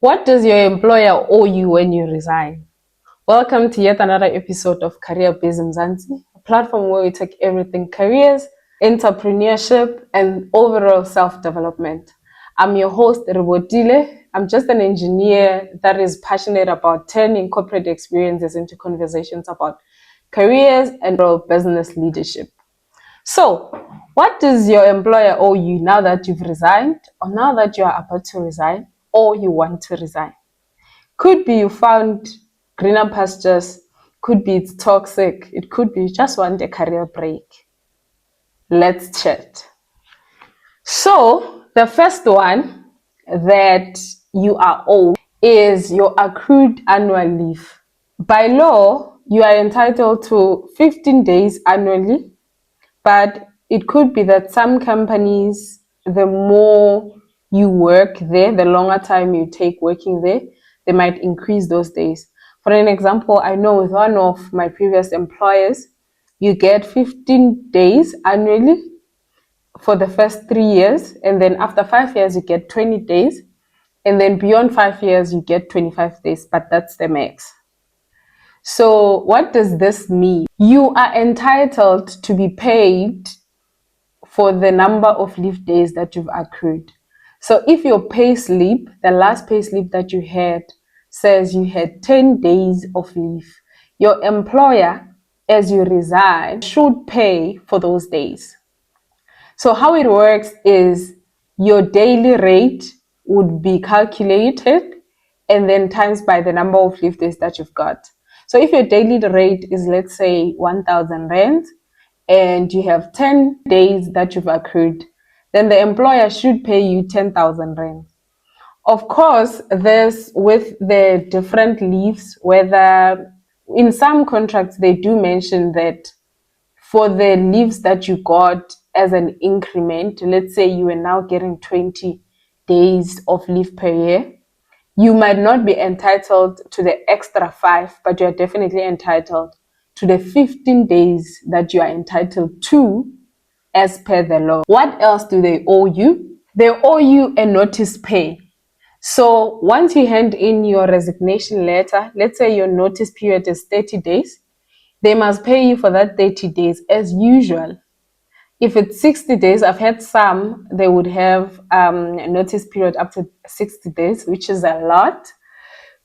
What does your employer owe you when you resign? Welcome to yet another episode of Career Biz Mzansi, a platform where we take everything careers, entrepreneurship, and overall self-development. I'm your host, Rebotile. I'm just an engineer that is passionate about turning corporate experiences into conversations about careers and business leadership. So, what does your employer owe you now that you've resigned, or now that you are about to resign, or you want to resign? Could be you found greener pastures, could be it's toxic, it could be you just want a career break. Let's chat. So, the first one that you are owed is your accrued annual leave. By law, you are entitled to 15 days annually, but it could be that some companies, the more you work there, the longer time you take working there, they might increase those days. For an example, I know with one of my previous employers, you get 15 days annually for the first 3 years, and then after 5 years, you get 20 days, and then beyond 5 years, you get 25 days, but that's the max. So what does this mean? You are entitled to be paid for the number of leave days that you've accrued. So if your pay slip, the last pay slip that you had, says you had 10 days of leave, your employer, as you resign, should pay for those days. So how it works is your daily rate would be calculated and then times by the number of leave days that you've got. So if your daily rate is, let's say, 1,000 Rand, and you have 10 days that you've accrued, then the employer should pay you 10,000 Rand. Of course, there's with the different leaves, whether in some contracts they do mention that for the leaves that you got as an increment, let's say you are now getting 20 days of leave per year, you might not be entitled to the extra 5, but you are definitely entitled to the 15 days that you are entitled to as per the law. What else do they owe you? They owe you a notice pay. So once you hand in your resignation letter, let's say your notice period is 30 days, they must pay you for that 30 days as usual. If it's 60 days, I've had some, they would have a notice period up to 60 days, which is a lot,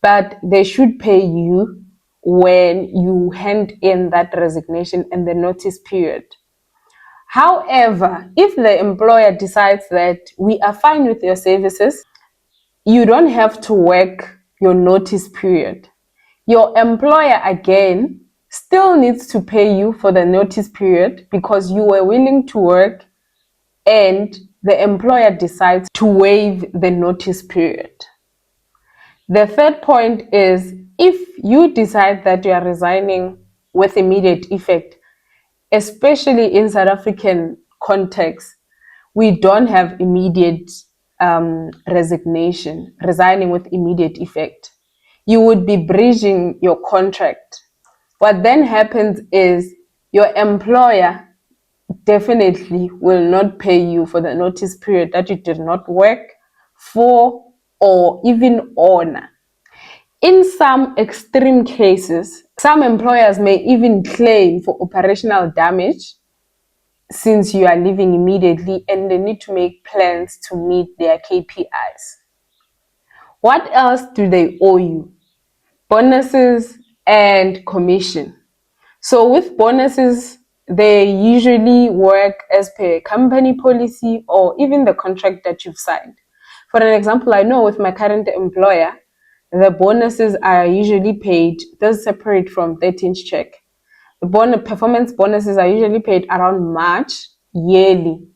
but they should pay you when you hand in that resignation and the notice period. However, if the employer decides that we are fine with your services, you don't have to work your notice period. Your employer, again, still needs to pay you for the notice period because you were willing to work and the employer decides to waive the notice period. The third point is if you decide that you are resigning with immediate effect, especially in South African context, we don't have immediate resignation, resigning with immediate effect. You would be breaching your contract. What then happens is your employer definitely will not pay you for the notice period that you did not work for or even honor. In some extreme cases, some employers may even claim for operational damage since you are leaving immediately and they need to make plans to meet their KPIs. What else do they owe you? Bonuses and commission. So with bonuses, they usually work as per company policy or even the contract that you've signed. For an example, I know with my current employer, the bonuses are usually paid, those separate from 13th check. The performance bonuses are usually paid around March yearly.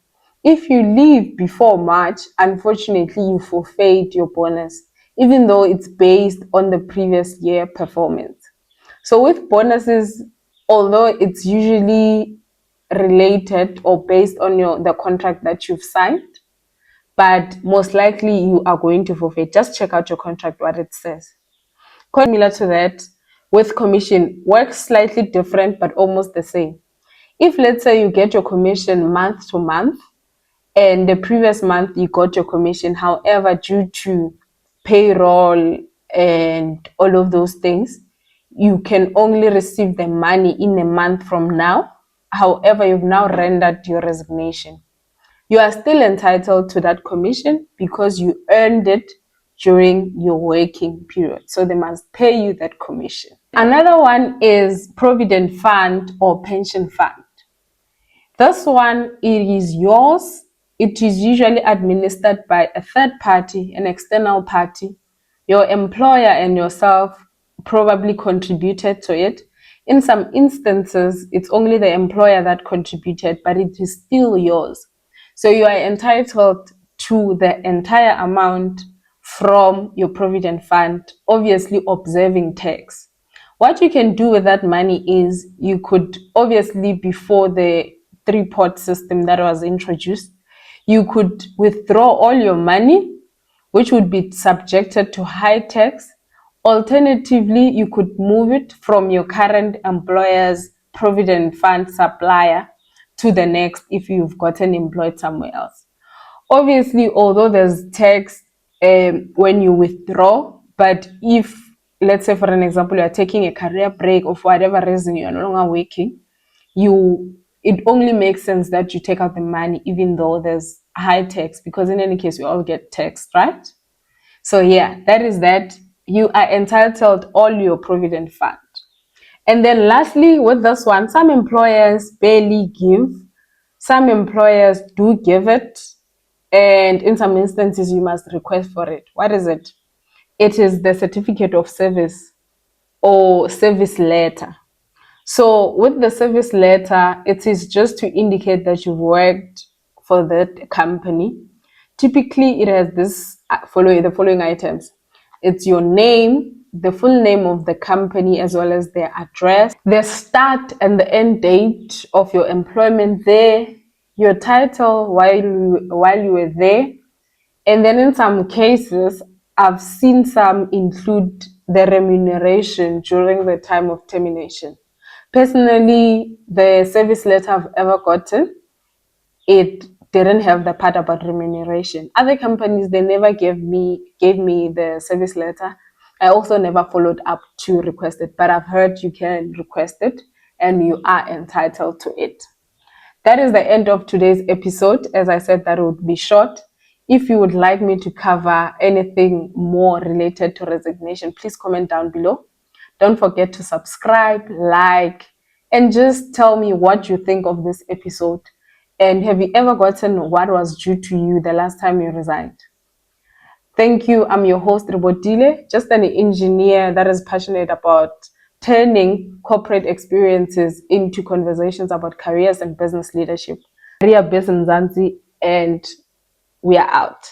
If you leave before March, unfortunately, you forfeit your bonus, even though it's based on the previous year performance. So with bonuses, although it's usually related or based on the contract that you've signed, but most likely you are going to forfeit. Just check out your contract, what it says. Similar to that, with commission, works slightly different, but almost the same. If let's say you get your commission month to month, and the previous month you got your commission, however, due to payroll and all of those things, you can only receive the money in a month from now. However, you've now rendered your resignation. You are still entitled to that commission because you earned it during your working period. So they must pay you that commission. Another one is Provident Fund or Pension Fund. This one, it is yours. It is usually administered by a third party, an external party. Your employer and yourself probably contributed to it. In some instances, it's only the employer that contributed, but it is still yours. So you are entitled to the entire amount from your provident fund, obviously observing tax. What you can do with that money is you could, obviously, before the three-pot system that was introduced, you could withdraw all your money, which would be subjected to high tax. Alternatively, you could move it from your current employer's provident fund supplier to the next if you've gotten employed somewhere else. Obviously, although there's tax when you withdraw, but if, let's say for an example, you're taking a career break or for whatever reason you're no longer working, it only makes sense that you take out the money even though there's high tax, because in any case we all get taxed, right? So yeah, that is that. You are entitled all your provident fund. And then lastly, with this one, some employers barely give, some employers do give it, and in some instances you must request for it. What is it? It is the certificate of service or service letter. So with the service letter, it is just to indicate that you've worked for that company. Typically, it has the following items. It's your name, the full name of the company, as well as their address, the start and the end date of your employment there, your title while you were there. And then in some cases, I've seen some include the remuneration during the time of termination. Personally, the service letter I've ever gotten, it didn't have the part about remuneration. Other companies, they never gave me the service letter. I also never followed up to request it, but I've heard you can request it and you are entitled to it. That is the end of today's episode. As I said, that would be short. If you would like me to cover anything more related to resignation, please comment down below. Don't forget to subscribe, like, and just tell me what you think of this episode. And have you ever gotten what was due to you the last time you resigned? Thank you. I'm your host, Rebotile, just an engineer that is passionate about turning corporate experiences into conversations about careers and business leadership. Career Business Mzansi, and we are out.